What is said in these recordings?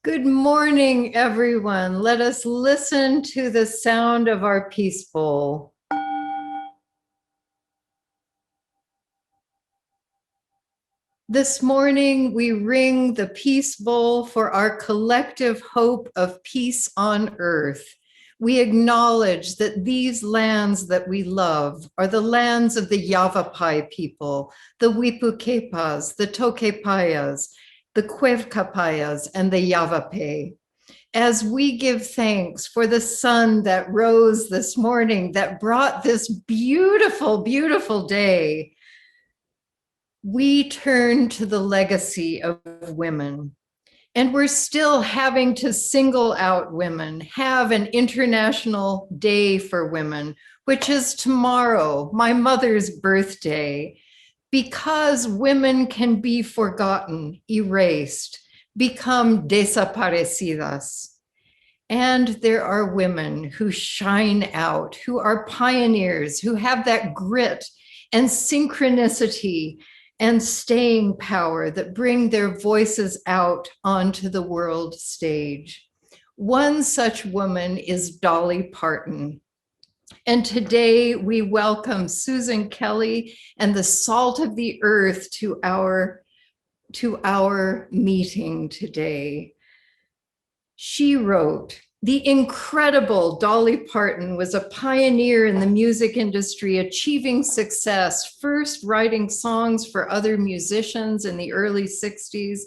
Good morning, everyone. Let us listen to the sound of our peace bowl. This morning, we ring the peace bowl for our collective hope of peace on earth. We acknowledge that these lands that we love are the lands of the Yavapai people, the Wipukepas, the Tokepayas, the Cuevcapayas, and the Yavapai. As we give thanks for the sun that rose this morning, that brought this beautiful, beautiful day, we turn to the legacy of women. And we're still having to single out women, have an International Day for Women, which is tomorrow, my mother's birthday, because women can be forgotten, erased, become desaparecidas. And there are women who shine out, who are pioneers, who have that grit and synchronicity and staying power that bring their voices out onto the world stage. One such woman is Dolly Parton. And today we welcome Susan Kelly and the Salt of the Earth to our meeting today. She wrote, "The incredible Dolly Parton was a pioneer in the music industry, achieving success, first writing songs for other musicians in the early 60s,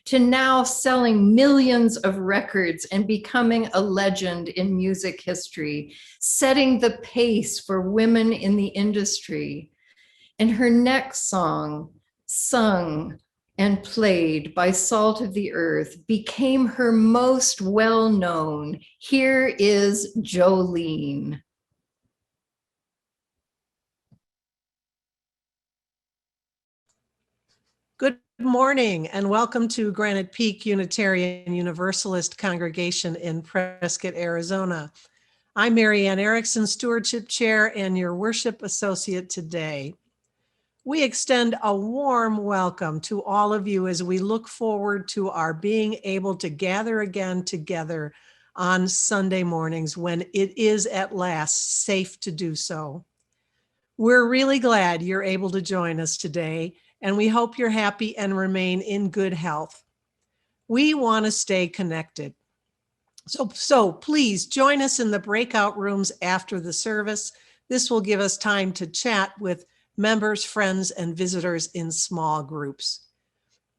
to now selling millions of records and becoming a legend in music history, setting the pace for women in the industry." And her next song, sung and played by Salt of the Earth, became her most well-known. Here is Jolene. Good morning and welcome to Granite Peak Unitarian Universalist Congregation in Prescott, Arizona. I'm Mary Ann Erickson, Stewardship Chair and your Worship Associate today. We extend a warm welcome to all of you as we look forward to our being able to gather again together on Sunday mornings when it is at last safe to do so. We're really glad you're able to join us today, and we hope you're happy and remain in good health. We want to stay connected. So please join us in the breakout rooms after the service. This will give us time to chat with members, friends, and visitors in small groups.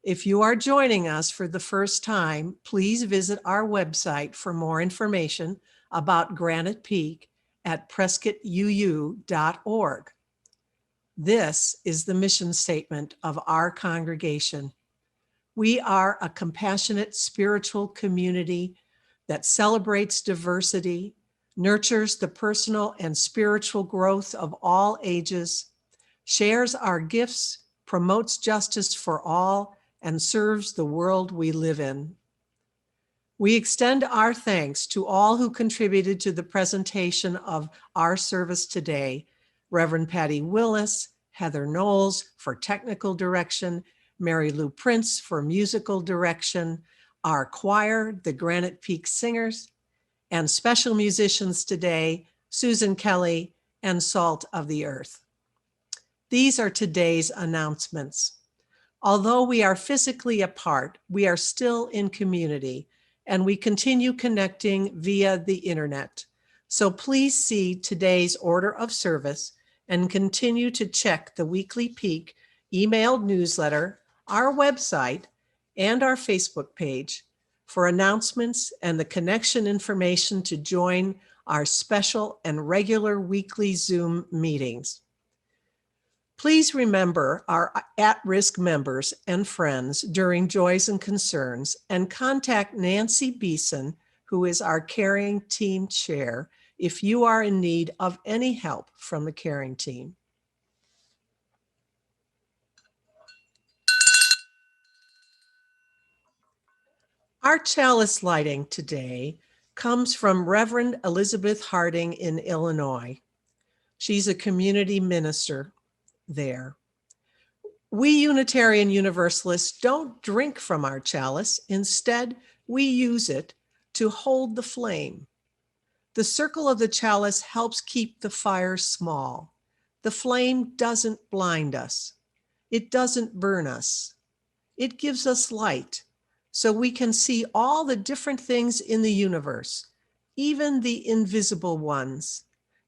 If you are joining us for the first time, please visit our website for more information about Granite Peak at prescottuu.org. This is the mission statement of our congregation. We are a compassionate spiritual community that celebrates diversity, nurtures the personal and spiritual growth of all ages, shares our gifts, promotes justice for all, and serves the world we live in. We extend our thanks to all who contributed to the presentation of our service today: Reverend Patty Willis, Heather Knowles for technical direction, Mary Lou Prince for musical direction, our choir, the Granite Peak Singers, and special musicians today, Susan Kelly and Salt of the Earth. These are today's announcements. Although we are physically apart, we are still in community, and we continue connecting via the internet. So please see today's order of service and continue to check the Weekly Peak emailed newsletter, our website, and our Facebook page for announcements and the connection information to join our special and regular weekly Zoom meetings. Please remember our at-risk members and friends during Joys and Concerns, and contact Nancy Beeson, who is our caring team chair, if you are in need of any help from the caring team. Our chalice lighting today comes from Reverend Elizabeth Harding in Illinois. She's a community minister there. We Unitarian Universalists don't drink from our chalice. Instead, We use it to hold the flame. The circle of the chalice helps keep the fire small. The flame doesn't blind us. It doesn't burn us. It gives us light so we can see all the different things in the universe, even the invisible ones,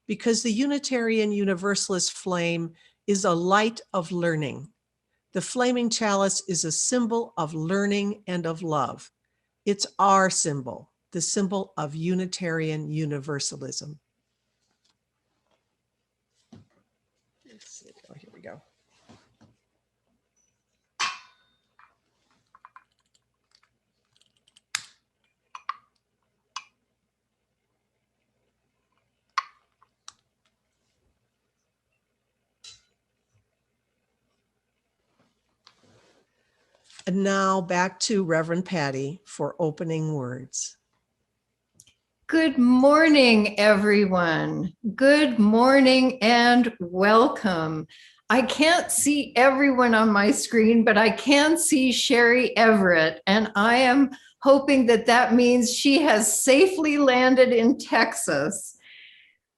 because the Unitarian Universalist flame is a light of learning. The flaming chalice is a symbol of learning and of love. It's our symbol, the symbol of Unitarian Universalism. Let's see. Oh, here we go. And now back to Reverend Patty for opening words. Good morning, everyone. Good morning and welcome. I can't see everyone on my screen, but I can see Sherry Everett, and I am hoping that that means she has safely landed in Texas.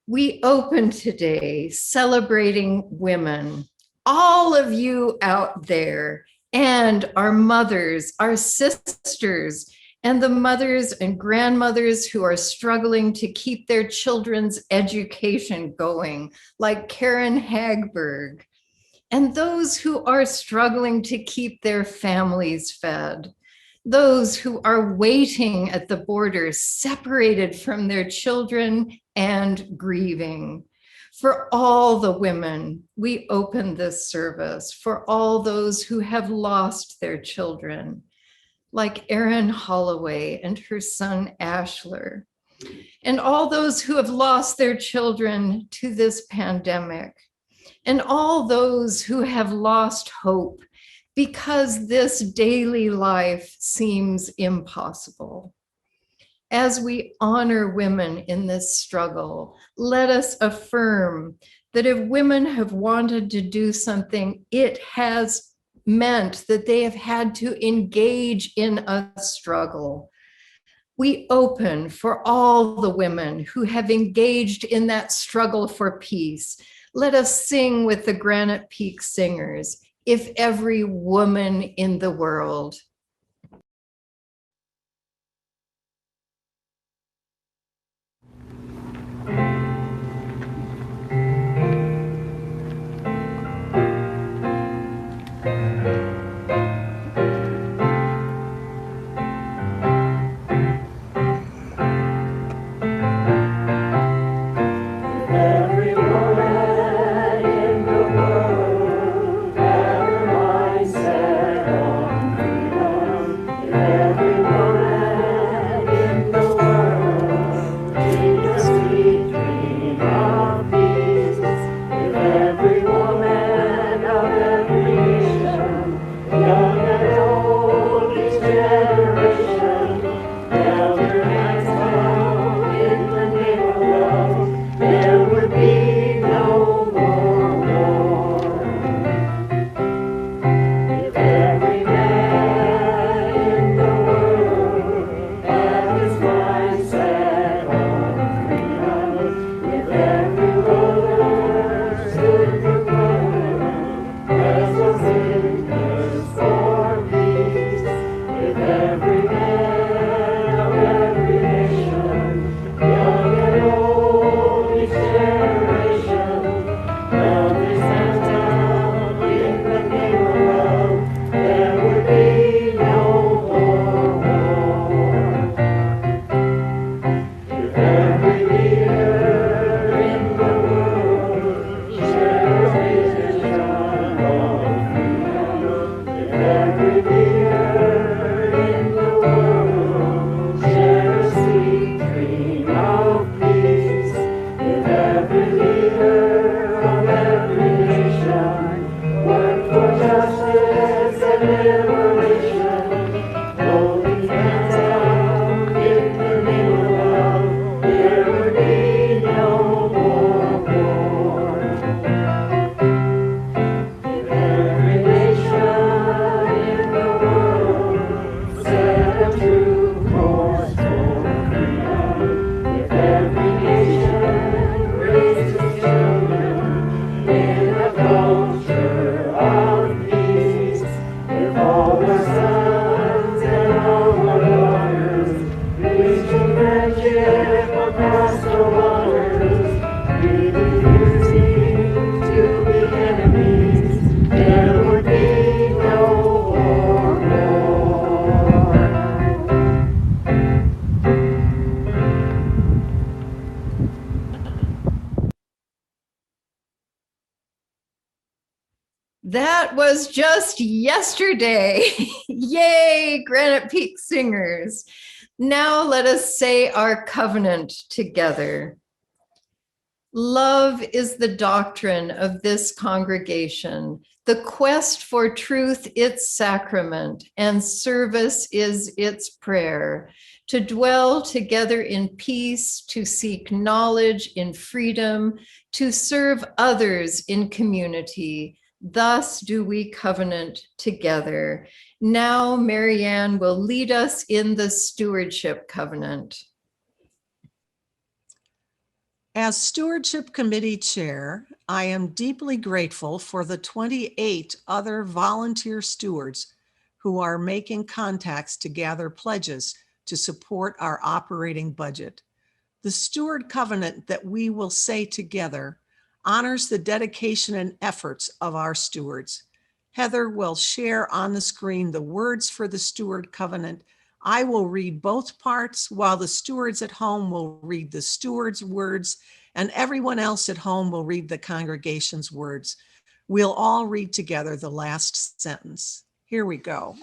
We open today celebrating women, all of you out there, and our mothers, our sisters, and the mothers and grandmothers who are struggling to keep their children's education going, like Karen Hagberg, and those who are struggling to keep their families fed, those who are waiting at the border, separated from their children and grieving. For all the women, we open this service, for all those who have lost their children, like Erin Holloway and her son Ashler, and all those who have lost their children to this pandemic, and all those who have lost hope because this daily life seems impossible. As we honor women in this struggle, let us affirm that if women have wanted to do something, it has meant that they have had to engage in a struggle. We open for all the women who have engaged in that struggle for peace. Let us sing with the Granite Peak Singers, if every woman in the world. Freedom. across the waters, refusing to be enemies, there would be no war. That was just yesterday. Yay, Granite Peak Singers. Now let us say our covenant together. Love is the doctrine of this congregation. The quest for truth, its sacrament, and service is its prayer. To dwell together in peace, to seek knowledge in freedom, to serve others in community. Thus do we covenant together. Now, Marianne will lead us in the stewardship covenant. As Stewardship Committee Chair, I am deeply grateful for the 28 other volunteer stewards who are making contacts to gather pledges to support our operating budget. The Steward Covenant that we will say together honors the dedication and efforts of our stewards. Heather will share on the screen the words for the Steward Covenant. I will read both parts while the stewards at home will read the steward's words, and everyone else at home will read the congregation's words. We'll all read together the last sentence. Here we go.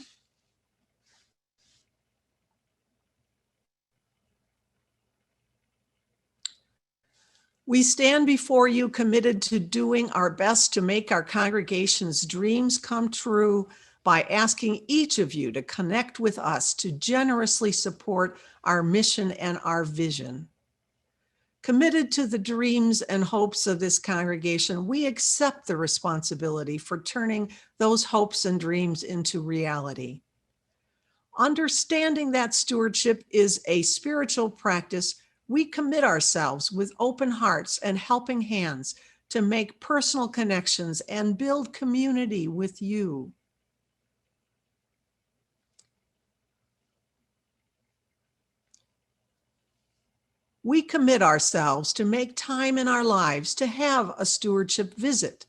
We stand before you committed to doing our best to make our congregation's dreams come true by asking each of you to connect with us to generously support our mission and our vision. Committed to the dreams and hopes of this congregation, we accept the responsibility for turning those hopes and dreams into reality. Understanding that stewardship is a spiritual practice, we commit ourselves with open hearts and helping hands to make personal connections and build community with you. We commit ourselves to make time in our lives to have a stewardship visit.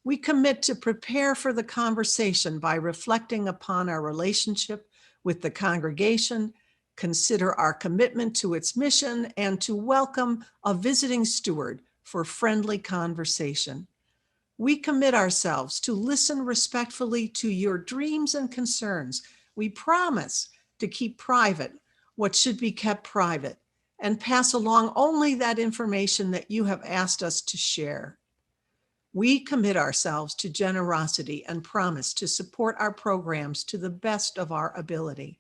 We commit to prepare for the conversation by reflecting upon our relationship with the congregation, consider our commitment to its mission, and to welcome a visiting steward for friendly conversation. We commit ourselves to listen respectfully to your dreams and concerns. We promise to keep private what should be kept private and pass along only that information that you have asked us to share. We commit ourselves to generosity and promise to support our programs to the best of our ability.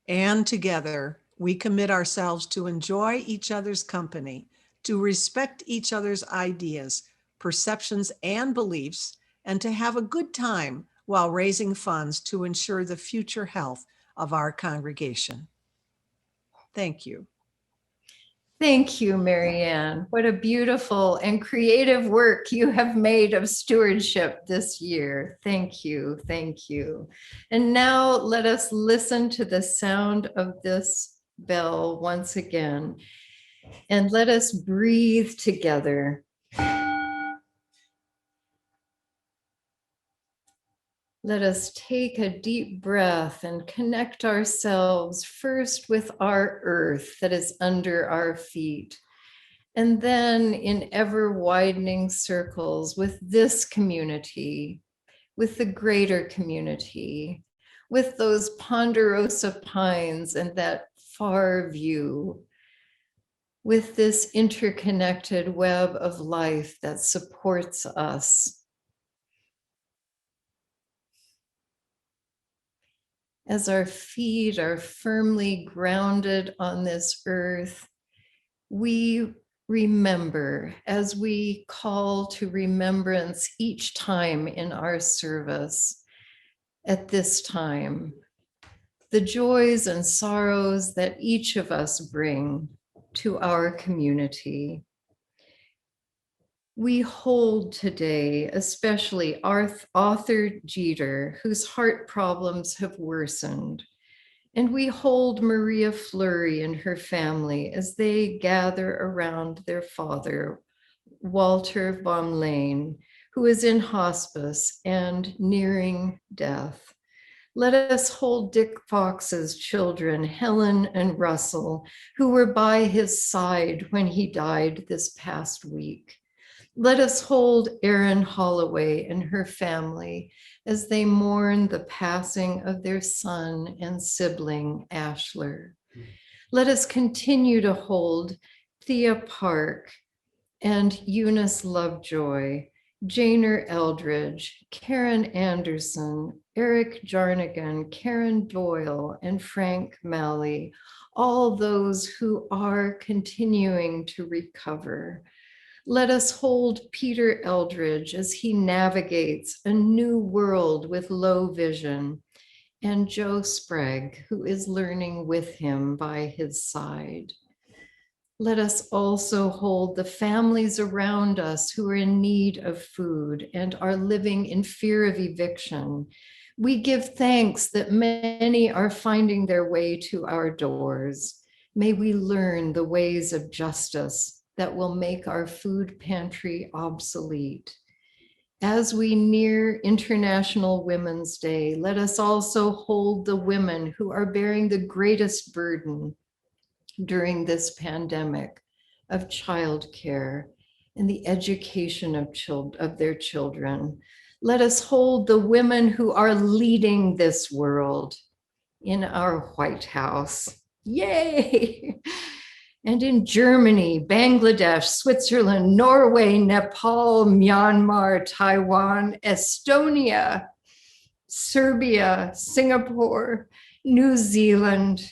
And together, we commit ourselves to enjoy each other's company, to respect each other's ideas, perceptions, and beliefs, and to have a good time while raising funds to ensure the future health of our congregation. Thank you. Thank you, Marianne. What a beautiful and creative work you have made of stewardship this year. Thank you, thank you. And now let us listen to the sound of this bell once again, and let us breathe together. Let us take a deep breath and connect ourselves first with our earth that is under our feet, and then in ever widening circles with this community, with the greater community, with those ponderosa pines and that far view, with this interconnected web of life that supports us. As our feet are firmly grounded on this earth, we remember as we call to remembrance each time in our service at this time, the joys and sorrows that each of us bring to our community. We hold today, especially our author Jeter, whose heart problems have worsened. And we hold Maria Fleury and her family as they gather around their father, Walter von Lane, who is in hospice and nearing death. Let us hold Dick Fox's children, Helen and Russell, who were by his side when he died this past week. Let us hold Erin Holloway and her family as they mourn the passing of their son and sibling, Ashler. Let us continue to hold Thea Park and Eunice Lovejoy, Janer Eldridge, Karen Anderson, Eric Jarnigan, Karen Doyle, and Frank Malley, all those who are continuing to recover. Let us hold Peter Eldridge as he navigates a new world with low vision, and Joe Sprague, who is learning with him by his side. Let us also hold the families around us who are in need of food and are living in fear of eviction. We give thanks that many are finding their way to our doors. May we learn the ways of justice that will make our food pantry obsolete. As we near International Women's Day, let us also hold the women who are bearing the greatest burden during this pandemic of childcare and the education of their children. Let us hold the women who are leading this world in our White House. Yay! And in Germany, Bangladesh, Switzerland, Norway, Nepal, Myanmar, Taiwan, Estonia, Serbia, Singapore, New Zealand,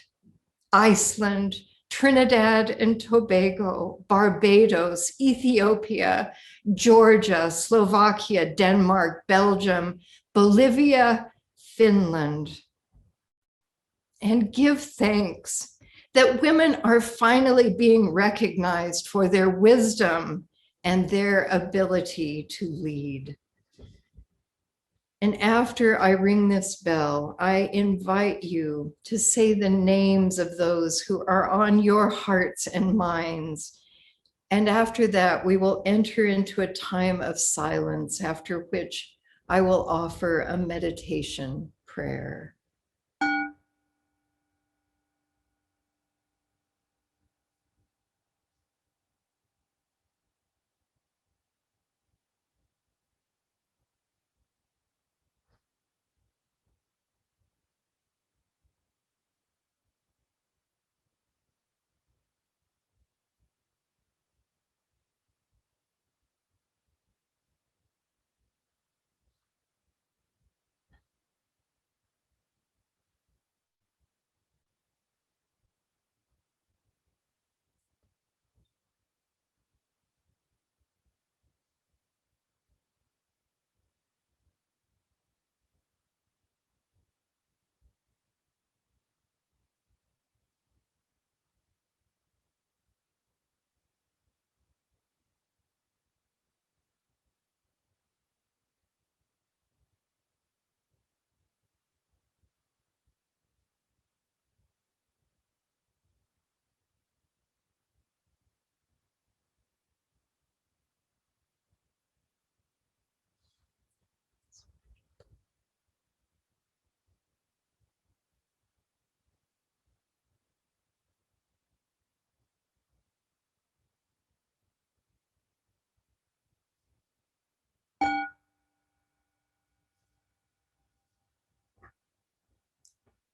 Iceland, Trinidad and Tobago, Barbados, Ethiopia, Georgia, Slovakia, Denmark, Belgium, Bolivia, Finland. And give thanks that women are finally being recognized for their wisdom and their ability to lead. And after I ring this bell, I invite you to say the names of those who are on your hearts and minds. And after that, we will enter into a time of silence, after which I will offer a meditation prayer.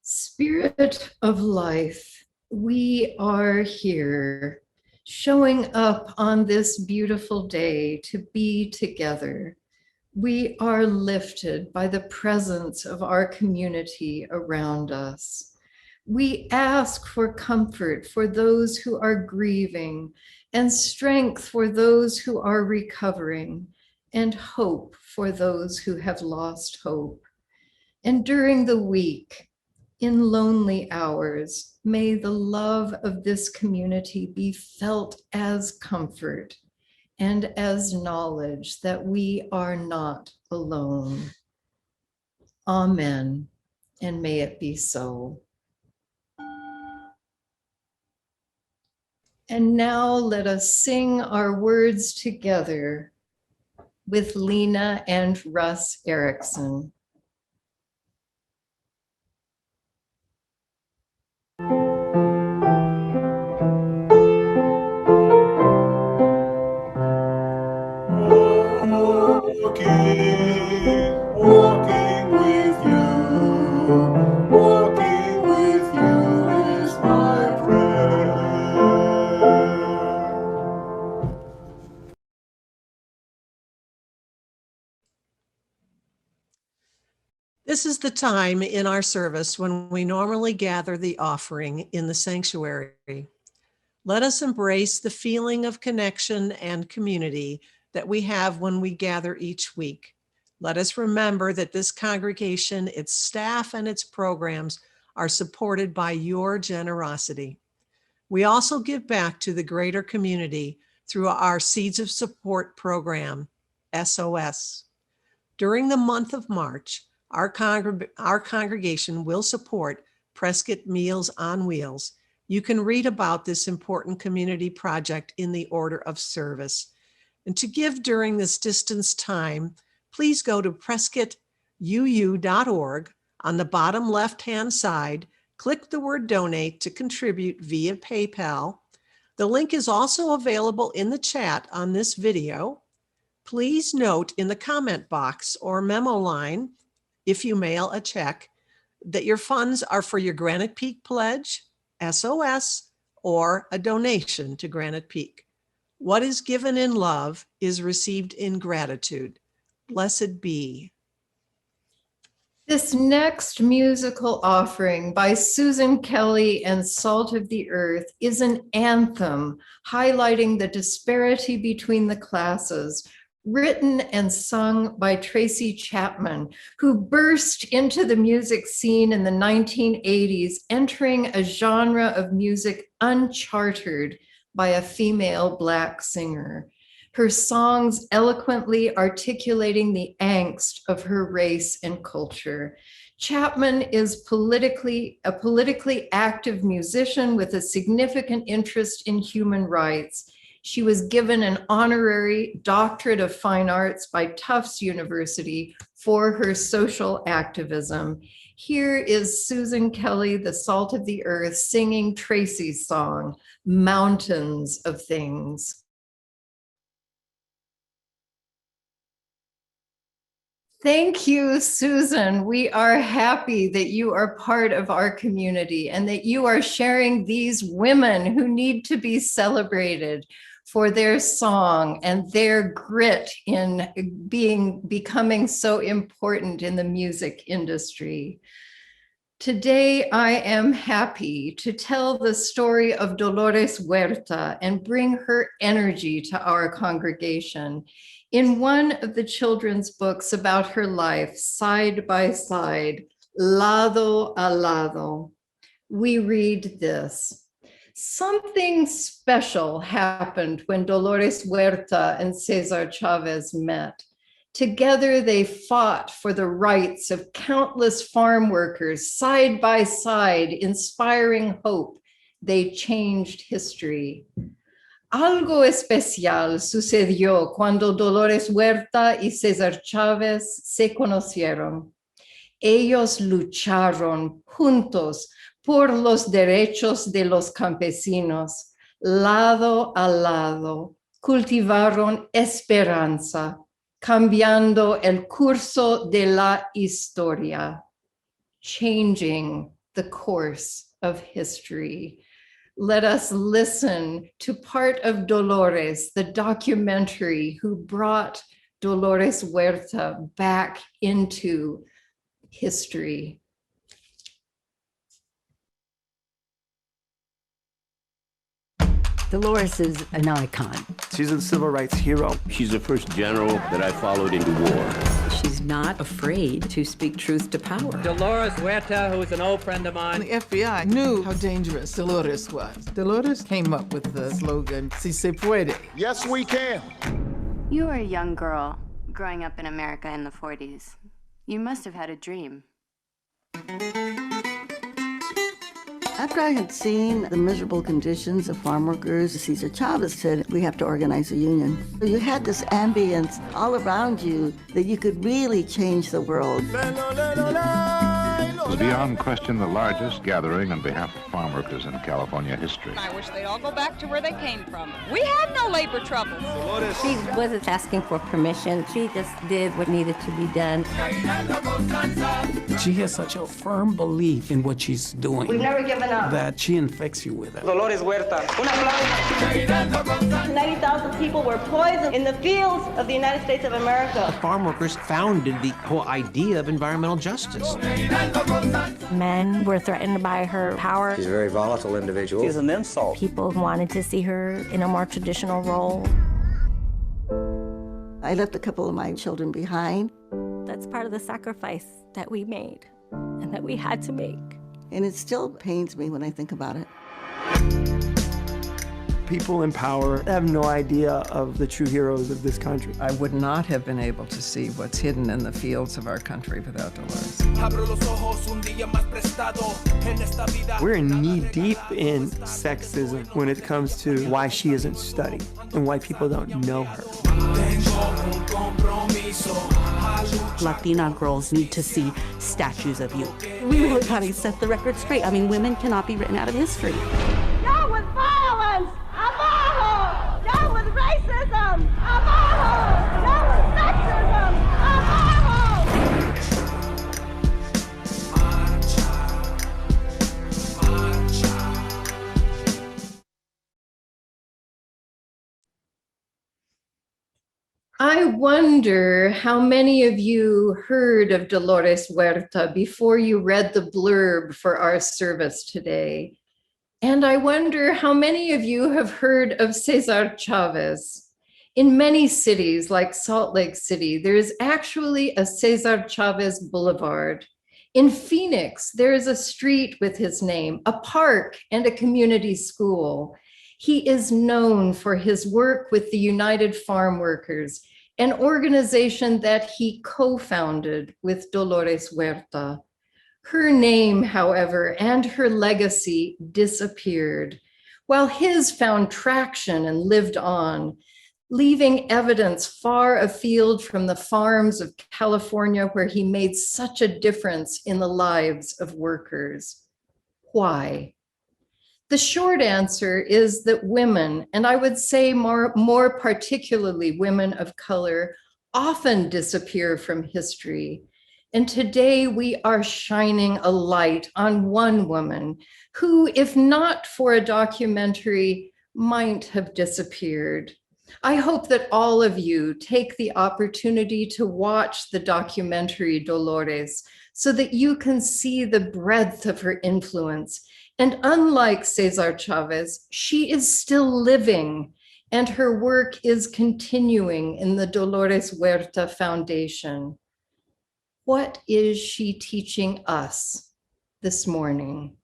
Spirit of life, we are here, showing up on this beautiful day to be together. We are lifted by the presence of our community around us. We ask for comfort for those who are grieving, and strength for those who are recovering, and hope for those who have lost hope. And during the week, in lonely hours, may the love of this community be felt as comfort and as knowledge that we are not alone. Amen, and may it be so. And now let us sing our words together with Lena and Russ Erickson. Walking with you is my prayer. This is the time in our service when we normally gather the offering in the sanctuary. Let us embrace the feeling of connection and community that we have when we gather each week. Let us remember that this congregation, its staff, and its programs are supported by your generosity. We also give back to the greater community through our Seeds of Support program, SOS. During the month of March, our congregation will support Prescott Meals on Wheels. You can read about this important community project in the order of service. And to give during this distance time, please go to prescottuu.org. On the bottom left-hand side, click the word donate to contribute via PayPal. The link is also available in the chat on this video. Please note in the comment box or memo line, if you mail a check, that your funds are for your Granite Peak Pledge, SOS, or a donation to Granite Peak. What is given in love is received in gratitude. Blessed be. This next musical offering by Susan Kelly and Salt of the Earth is an anthem highlighting the disparity between the classes, written and sung by Tracy Chapman, who burst into the music scene in the 1980s, entering a genre of music unchartered by a female Black singer. Her songs eloquently articulating the angst of her race and culture. Chapman is a politically active musician with a significant interest in human rights. She was given an honorary doctorate of fine arts by Tufts University for her social activism. Here is Susan Kelly, the Salt of the Earth, singing Tracy's song, Mountains of Things. Thank you, Susan. We are happy that you are part of our community and that you are sharing these women who need to be celebrated for their song and their grit in becoming so important in the music industry. Today, I am happy to tell the story of Dolores Huerta and bring her energy to our congregation. In one of the children's books about her life, Side by Side, Lado a Lado, we read this. Something special happened when Dolores Huerta and Cesar Chavez met. Together, they fought for the rights of countless farm workers, side by side, inspiring hope. They changed history. Algo especial sucedió cuando Dolores Huerta y Cesar Chavez se conocieron. Ellos lucharon juntos por los derechos de los campesinos. Lado a lado, cultivaron esperanza, cambiando el curso de la historia, changing the course of history. Let us listen to part of Dolores, the documentary who brought Dolores Huerta back into history. Dolores is an icon. She's a civil rights hero. She's the first general that I followed into war. She's not afraid to speak truth to power. Dolores Huerta, who is an old friend of mine. The FBI knew how dangerous Dolores was. Dolores came up with the slogan, Si se puede. Yes, we can. You were a young girl growing up in America in the 40s. You must have had a dream. After I had seen the miserable conditions of farm workers, Cesar Chavez said, we have to organize a union. So you had this ambience all around you that you could really change the world. It was beyond question the largest gathering on behalf of farm workers in California history. I wish they'd all go back to where they came from. We have no labor troubles. She wasn't asking for permission. She just did what needed to be done. She has such a firm belief in what she's doing. We've never given up. That she infects you with it. Dolores Huerta. Un aplauso. 90,000 people were poisoned in the fields of the United States of America. The farm workers founded the whole idea of environmental justice. Men were threatened by her power. She's a very volatile individual. She's an insult. People wanted to see her in a more traditional role. I left a couple of my children behind. That's part of the sacrifice that we made and that we had to make. And it still pains me when I think about it. People in power have no idea of the true heroes of this country. I would not have been able to see what's hidden in the fields of our country without Dolores. We're knee-deep in sexism when it comes to why she isn't studied and why people don't know her. Latina girls need to see statues of you. We really gotta set the record straight. I mean, women cannot be written out of history. Down with violence! Abajo! Down with racism! Abajo! Down with sexism! I wonder how many of you heard of Dolores Huerta before you read the blurb for our service today. And I wonder how many of you have heard of Cesar Chavez. In many cities like Salt Lake City, there is actually a Cesar Chavez Boulevard. In Phoenix, there is a street with his name, a park, and a community school. He is known for his work with the United Farm Workers, an organization that he co-founded with Dolores Huerta. Her name, however, and her legacy disappeared, while his found traction and lived on, leaving evidence far afield from the farms of California where he made such a difference in the lives of workers. Why? The short answer is that women, and I would say more particularly women of color, often disappear from history. And today we are shining a light on one woman who, if not for a documentary, might have disappeared. I hope that all of you take the opportunity to watch the documentary Dolores so that you can see the breadth of her influence. And unlike Cesar Chavez, she is still living, and her work is continuing in the Dolores Huerta Foundation. What is she teaching us this morning?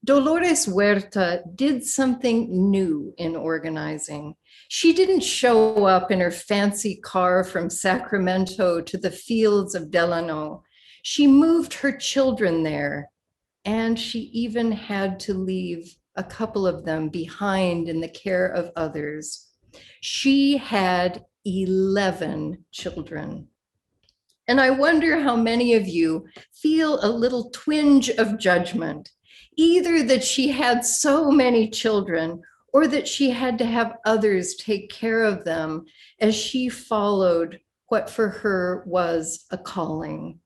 Dolores Huerta did something new in organizing. She didn't show up in her fancy car from Sacramento to the fields of Delano. She moved her children there, and she even had to leave a couple of them behind in the care of others. She had 11 children. And I wonder how many of you feel a little twinge of judgment, either that she had so many children or that she had to have others take care of them as she followed what for her was a calling.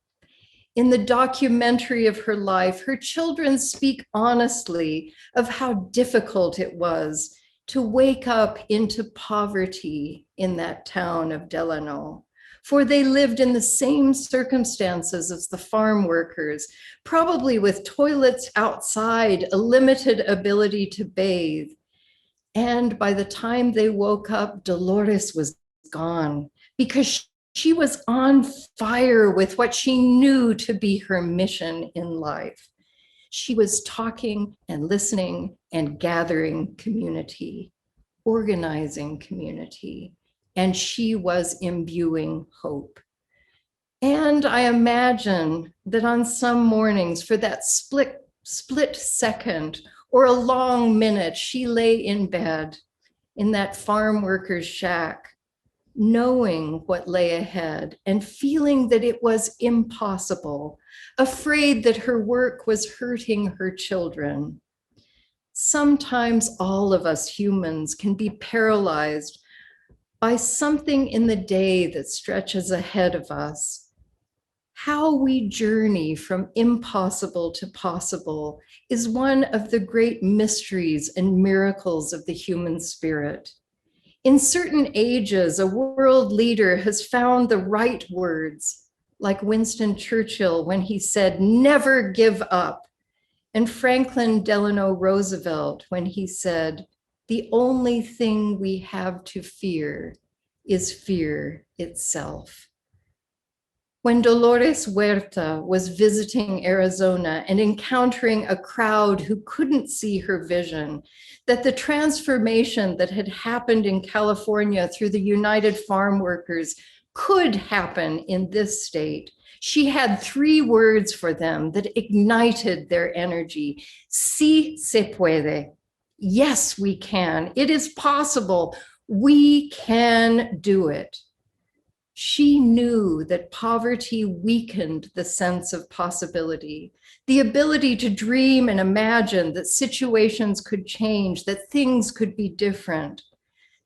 In the documentary of her life, her children speak honestly of how difficult it was to wake up into poverty in that town of Delano, for they lived in the same circumstances as the farm workers, probably with toilets outside, a limited ability to bathe. And by the time they woke up, Dolores was gone because she was on fire with what she knew to be her mission in life. She was talking and listening and gathering community, organizing community, and she was imbuing hope. And I imagine that on some mornings, for that split split second or a long minute, she lay in bed in that farm worker's shack, knowing what lay ahead and feeling that it was impossible, afraid that her work was hurting her children. Sometimes all of us humans can be paralyzed by something in the day that stretches ahead of us. How we journey from impossible to possible is one of the great mysteries and miracles of the human spirit. In certain ages, a world leader has found the right words, like Winston Churchill when he said, "Never give up," and Franklin Delano Roosevelt when he said, "The only thing we have to fear is fear itself." When Dolores Huerta was visiting Arizona and encountering a crowd who couldn't see her vision, that the transformation that had happened in California through the United Farm Workers could happen in this state, she had 3 words for them that ignited their energy. Sí se puede. Yes, we can. It is possible. We can do it. She knew that poverty weakened the sense of possibility, the ability to dream and imagine that situations could change, that things could be different.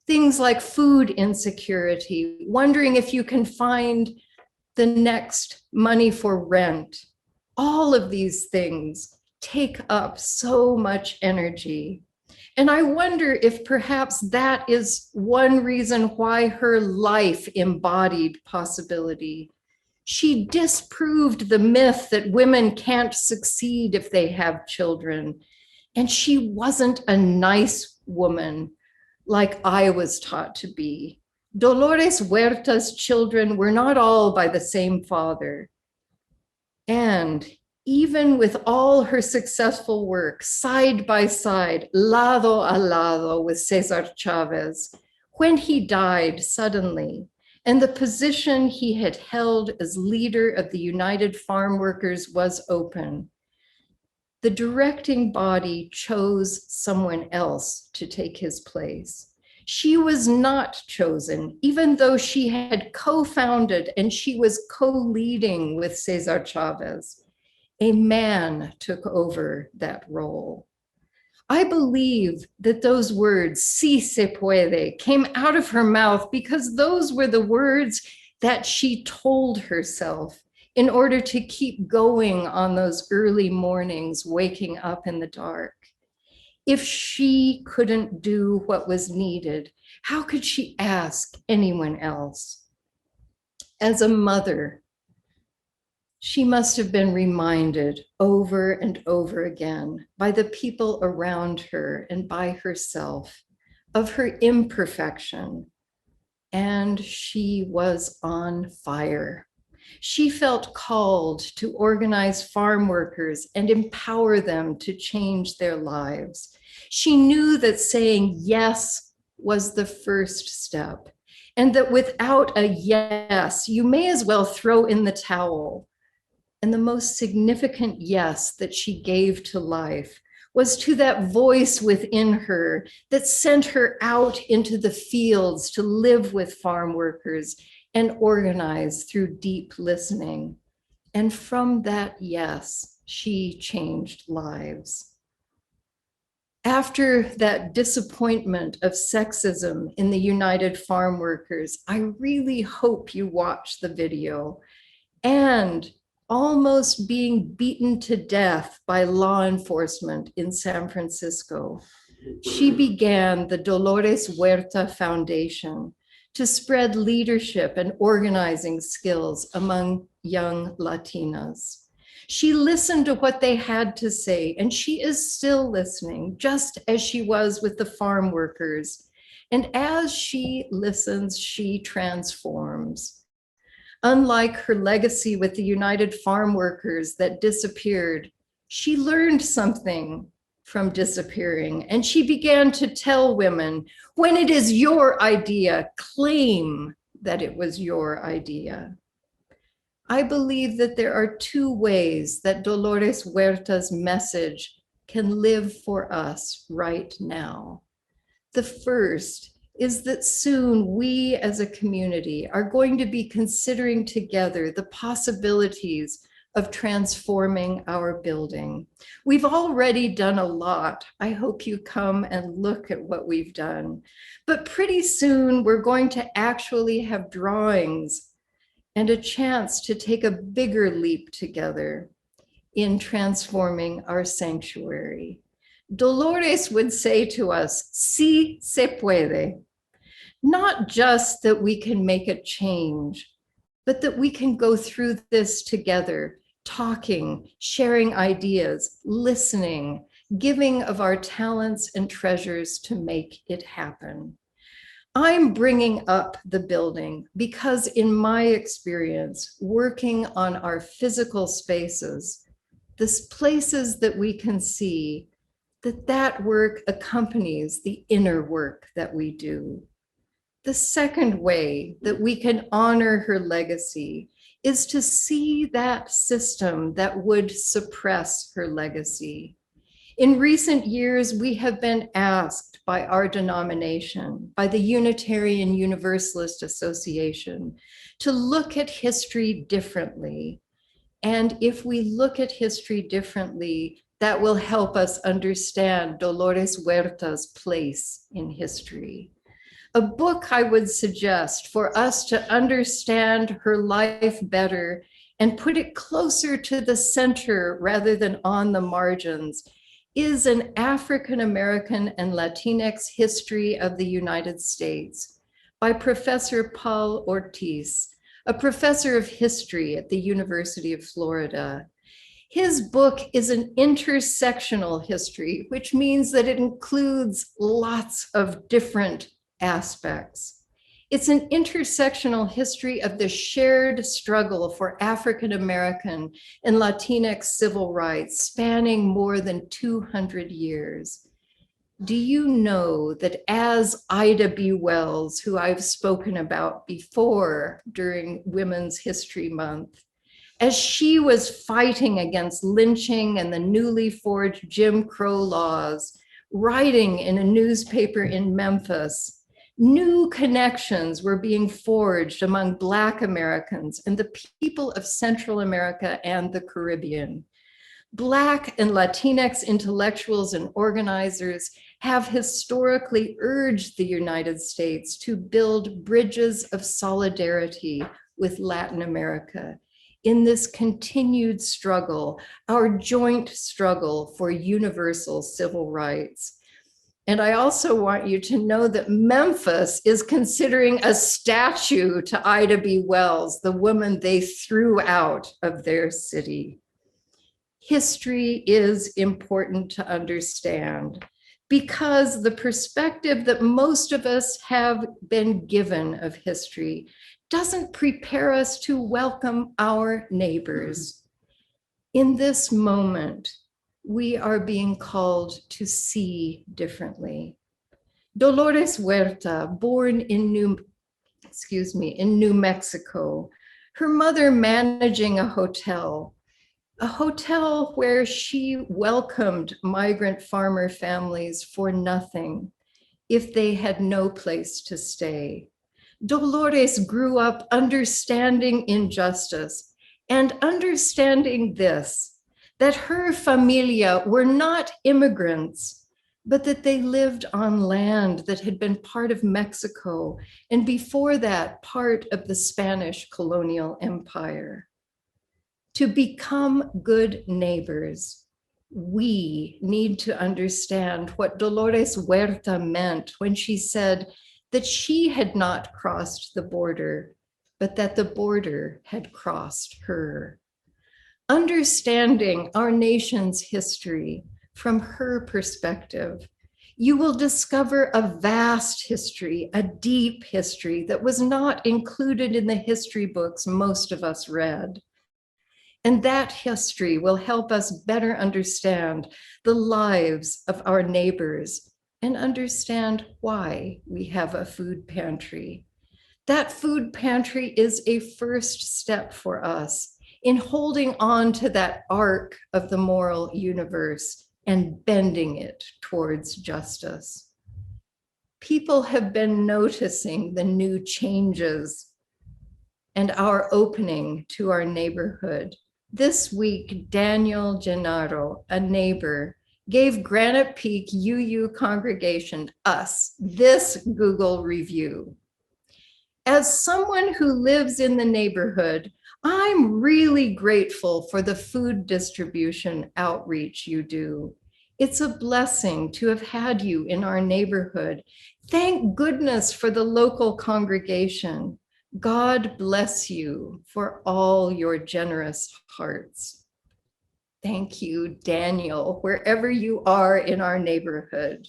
Things like food insecurity, wondering if you can find the next money for rent. All of these things take up so much energy. And I wonder if perhaps that is one reason why her life embodied possibility. She disproved the myth that women can't succeed if they have children. And she wasn't a nice woman like I was taught to be. Dolores Huerta's children were not all by the same father. And even with all her successful work, side by side, lado a lado with Cesar Chavez, when he died suddenly, and the position he had held as leader of the United Farm Workers was open, the directing body chose someone else to take his place. She was not chosen, even though she had co-founded and she was co-leading with Cesar Chavez. A man took over that role. I believe that those words, "sí se puede," came out of her mouth because those were the words that she told herself in order to keep going on those early mornings, waking up in the dark. If she couldn't do what was needed, how could she ask anyone else? As a mother, she must have been reminded over and over again by the people around her and by herself of her imperfection. And she was on fire. She felt called to organize farm workers and empower them to change their lives. She knew that saying yes was the first step, and that without a yes, you may as well throw in the towel. And the most significant yes that she gave to life was to that voice within her that sent her out into the fields to live with farm workers and organize through deep listening. And from that yes, she changed lives. After that disappointment of sexism in the United Farm Workers, I really hope you watch the video. And almost being beaten to death by law enforcement in San Francisco, she began the Dolores Huerta Foundation to spread leadership and organizing skills among young Latinas. She listened to what they had to say, and she is still listening, just as she was with the farm workers. And as she listens, she transforms. Unlike her legacy with the United Farm Workers that disappeared, she learned something from disappearing, and she began to tell women, when it is your idea, claim that it was your idea. I believe that there are two ways that Dolores Huerta's message can live for us right now. The first is that soon we as a community are going to be considering together the possibilities of transforming our building. We've already done a lot. I hope you come and look at what we've done. But pretty soon we're going to actually have drawings and a chance to take a bigger leap together in transforming our sanctuary. Dolores would say to us, "Sí se puede." Not just that we can make a change, but that we can go through this together, talking, sharing ideas, listening, giving of our talents and treasures to make it happen. I'm bringing up the building because in my experience, working on our physical spaces, the places that we can see, that work accompanies the inner work that we do. The second way that we can honor her legacy is to see that system that would suppress her legacy. In recent years, we have been asked by our denomination, by the Unitarian Universalist Association, to look at history differently. And if we look at history differently, that will help us understand Dolores Huerta's place in history. A book I would suggest for us to understand her life better and put it closer to the center rather than on the margins is an African-American and Latinx history of the United States by Professor Paul Ortiz, a professor of history at the University of Florida. His book is an intersectional history, which means that it includes lots of different aspects. It's an intersectional history of the shared struggle for African-American and Latinx civil rights spanning more than 200 years. Do you know that as Ida B. Wells, who I've spoken about before during Women's History Month, as she was fighting against lynching and the newly forged Jim Crow laws, writing in a newspaper in Memphis, new connections were being forged among Black Americans and the people of Central America and the Caribbean. Black and Latinx intellectuals and organizers have historically urged the United States to build bridges of solidarity with Latin America in this continued struggle, our joint struggle for universal civil rights. And I also want you to know that Memphis is considering a statue to Ida B. Wells, the woman they threw out of their city. History is important to understand because the perspective that most of us have been given of history doesn't prepare us to welcome our neighbors. In this moment, we are being called to see differently. Dolores Huerta, born in New Mexico, her mother managing a hotel where she welcomed migrant farmer families for nothing if they had no place to stay. Dolores grew up understanding injustice and understanding this, that her familia were not immigrants, but that they lived on land that had been part of Mexico, and before that, part of the Spanish colonial empire. To become good neighbors, we need to understand what Dolores Huerta meant when she said that she had not crossed the border, but that the border had crossed her. Understanding our nation's history from her perspective, you will discover a vast history, a deep history that was not included in the history books most of us read. And that history will help us better understand the lives of our neighbors and understand why we have a food pantry. That food pantry is a first step for us in holding on to that arc of the moral universe and bending it towards justice. People have been noticing the new changes and our opening to our neighborhood. This week, Daniel Gennaro, a neighbor, gave Granite Peak UU congregation, us, this Google review. As someone who lives in the neighborhood, I'm really grateful for the food distribution outreach you do. It's a blessing to have had you in our neighborhood. Thank goodness for the local congregation. God bless you for all your generous hearts. Thank you, Daniel, wherever you are in our neighborhood.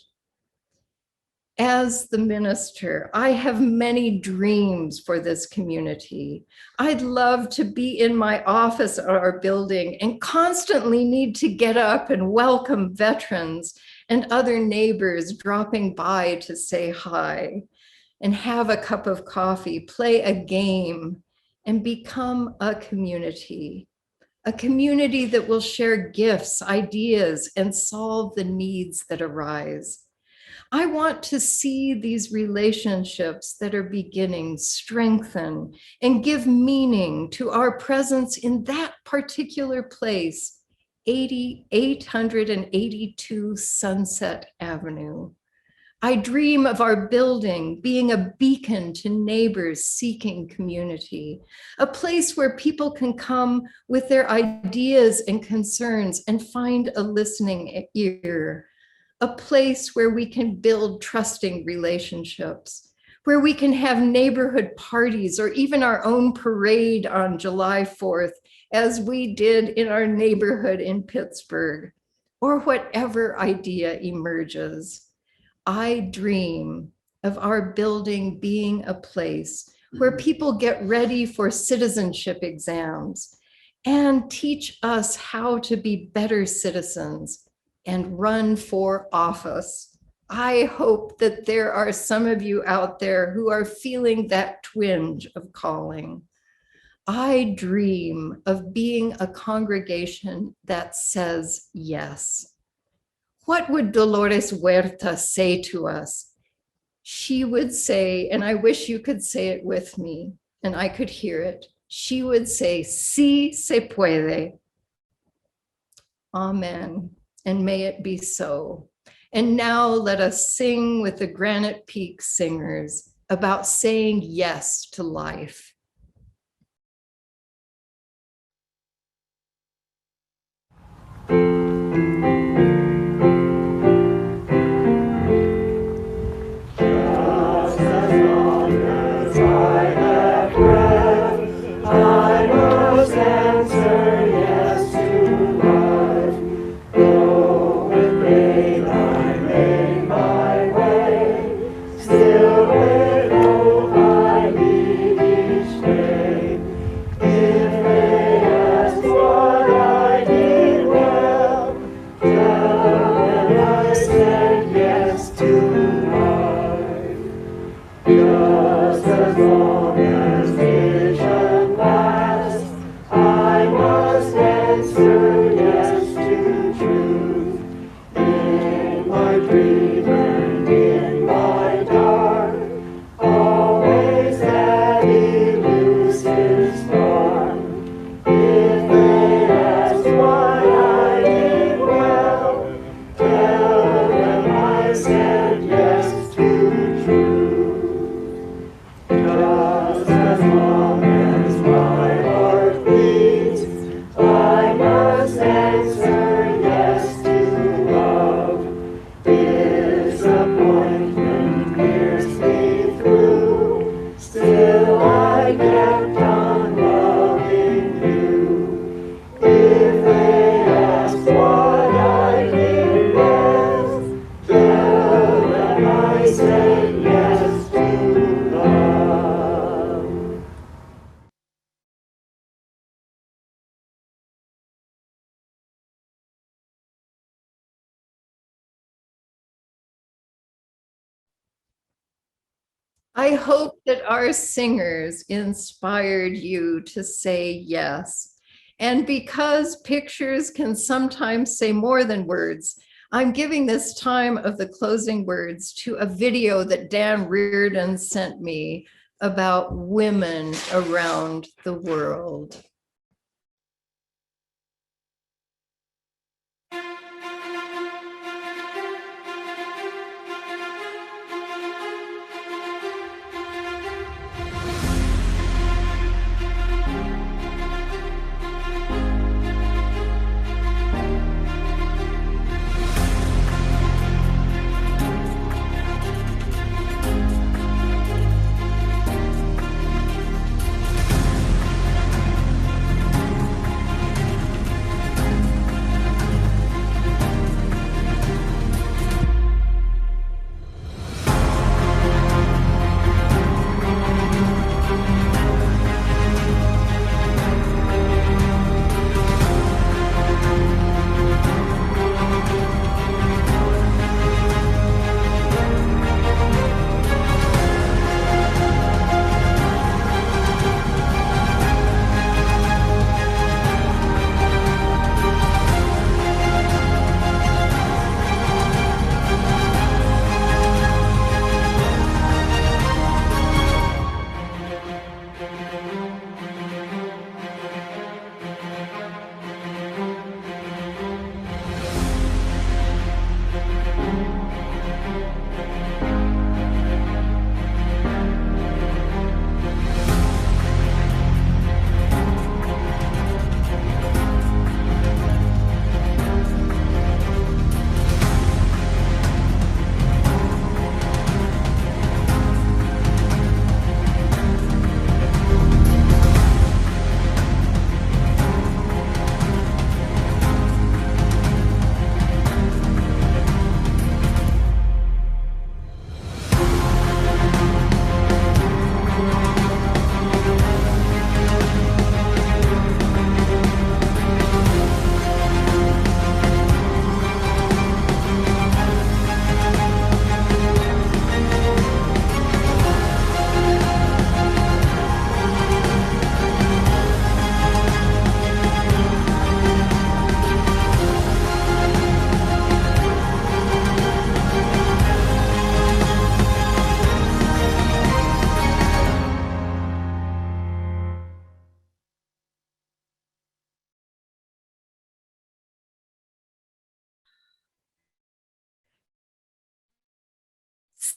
As the minister, I have many dreams for this community. I'd love to be in my office at our building and constantly need to get up and welcome veterans and other neighbors dropping by to say hi and have a cup of coffee, play a game, and become a community that will share gifts, ideas, and solve the needs that arise. I want to see these relationships that are beginning strengthen and give meaning to our presence in that particular place, 882 Sunset Avenue. I dream of our building being a beacon to neighbors seeking community, a place where people can come with their ideas and concerns and find a listening ear, a place where we can build trusting relationships, where we can have neighborhood parties or even our own parade on July 4th, as we did in our neighborhood in Pittsburgh, or whatever idea emerges. I dream of our building being a place where people get ready for citizenship exams and teach us how to be better citizens and run for office. I hope that there are some of you out there who are feeling that twinge of calling. I dream of being a congregation that says yes. What would Dolores Huerta say to us? She would say, and I wish you could say it with me and I could hear it. She would say, sí se puede. Amen. And may it be so. And now let us sing with the Granite Peak Singers about saying yes to life. I must answer yes to love. I hope that our singers inspired you to say yes. And because pictures can sometimes say more than words, I'm giving this time of the closing words to a video that Dan Reardon sent me about women around the world.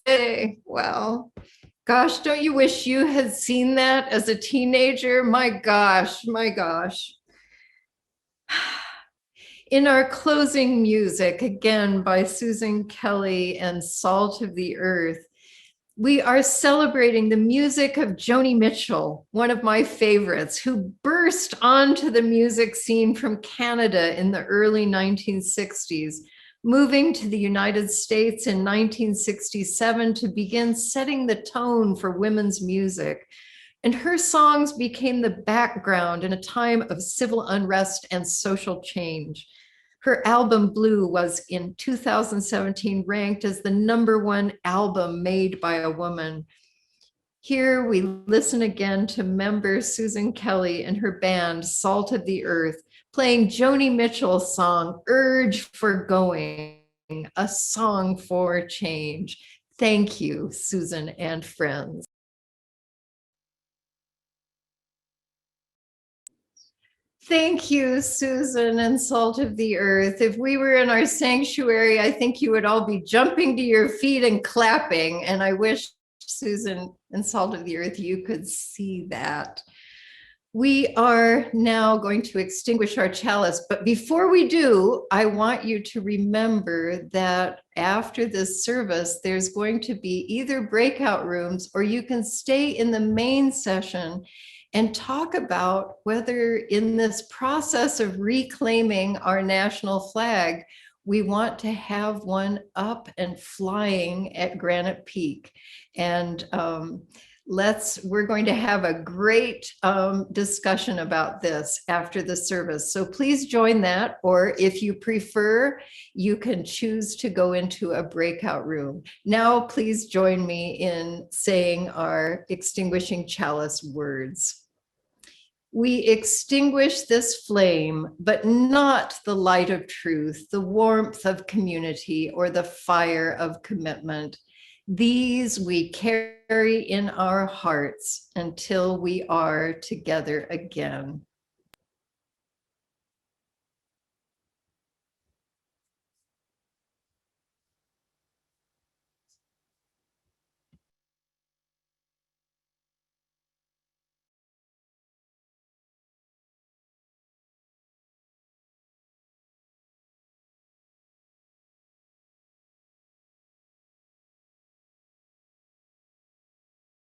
Say, well, gosh, don't you wish you had seen that as a teenager? My gosh, my gosh. In our closing music, again by Susan Kelly and Salt of the Earth, we are celebrating the music of Joni Mitchell, one of my favorites, who burst onto the music scene from Canada in the early 1960s, moving to the United States in 1967 to begin setting the tone for women's music. And her songs became the background in a time of civil unrest and social change. Her album Blue was in 2017 ranked as the #1 album made by a woman. Here we listen again to member Susan Kelly and her band Salt of the Earth playing Joni Mitchell's song Urge for Going, a song for change. Thank you, Susan and friends. Thank you, Susan and Salt of the Earth. If we were in our sanctuary, I think you would all be jumping to your feet and clapping. And I wish, Susan and Salt of the Earth, you could see that. We are now going to extinguish our chalice. But before we do, I want you to remember that after this service, there's going to be either breakout rooms or you can stay in the main session and talk about whether in this process of reclaiming our national flag, we want to have one up and flying at Granite Peak. And We're going to have a great discussion about this after the service. So please join that, or if you prefer, you can choose to go into a breakout room. Now, please join me in saying our extinguishing chalice words. We extinguish this flame, but not the light of truth, the warmth of community, or the fire of commitment. These we carry in our hearts until we are together again.